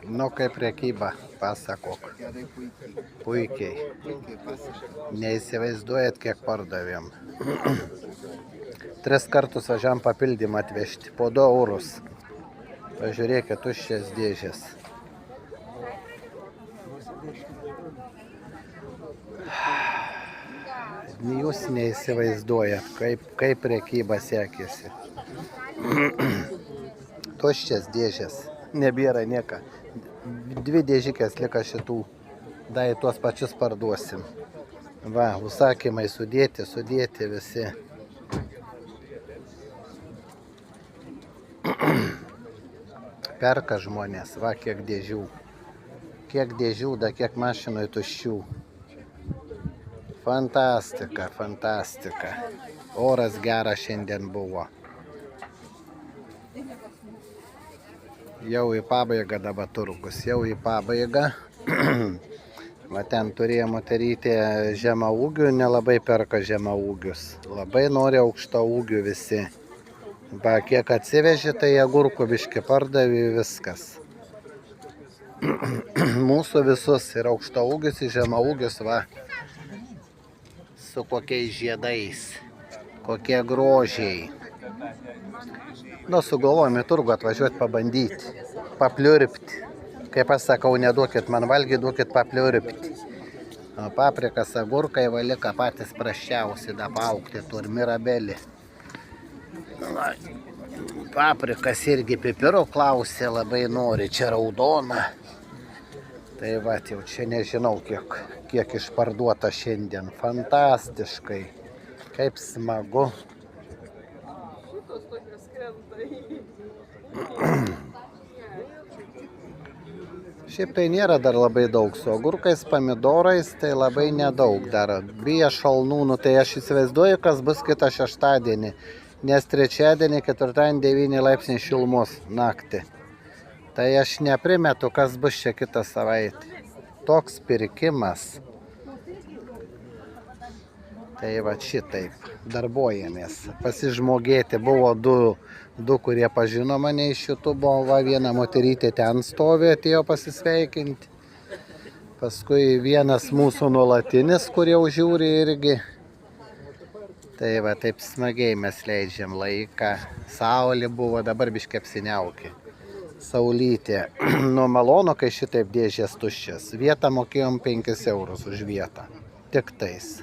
Nu, kaip prekyba, pasakok. Puikiai. Neįsivaizduojat, kiek pardavėm. 3 kartus važiavam papildymą atvežti, po 2 eurus. Pažiūrėkit, tuščias dėžės. Jūs neįsivaizduojat, kaip prekyba sekėsi. Tuščias dėžės, nebėra nieka. 2 dėžikės lika šitų, dar tuos pačius parduosim. Va, užsakymai sudėti visi. Perka žmonės, va, kiek dėžių. Kiek dėžių, da kiek mašinoj tuščių. Fantastika, fantastika. Oras geras šiandien buvo. Jau į pabaigą dabar turgus, jau į pabaigą. Va ten turėjo moterytė žemaūgių, nelabai perka žemaūgius. Labai nori aukštaūgių visi. Va, kiek atsivežė, tai agurkų biškį pardavė viskas. Mūsų visus ir aukštaūgius, ir žemaūgius, va. Su kokiais žiedais, kokie grožiai. Nu, sugalvojame turgu atvažiuoti pabandyti, papliurpti. Kaip aš sakau, neduokit man valgyti, duokit papliurpti. Paprikas, agurkai, valika patys prasčiausi, da paaugti, tur mirabelį. Paprikas irgi pipiro klausė, labai nori, čia raudona. Tai va, jau čia nežinau, kiek išparduota šiandien. Fantastiškai, kaip smagu. Šiaip tai nėra dar labai daug, su agurkais, pomidorais, tai labai nedaug dar. Bijo šalnų, tai aš įsivaizduoju, kas bus kitą šeštadienį, nes trečiadienį, ketvirtadienį 9 laipsniai šilumos naktį. Tai aš neprimetu, kas bus čia kitą savaitę. Toks pirkimas. Tai va šitaip, darbuojamės. Pasižmogėti buvo du, kurie pažino mane iš YouTube. Va, viena moterytė ten stovi, atėjo pasisveikinti. Paskui vienas mūsų nuolatinis, kurie užžiūri irgi. Tai va, taip smagiai mes leidžiam laiką. Saulė buvo, dabar biškai apsiniaukė. Saulytė. Nu, malonu, kai šitaip dėžės tuščias. Vietą mokėjom 5 eurus už vietą. Tik tais.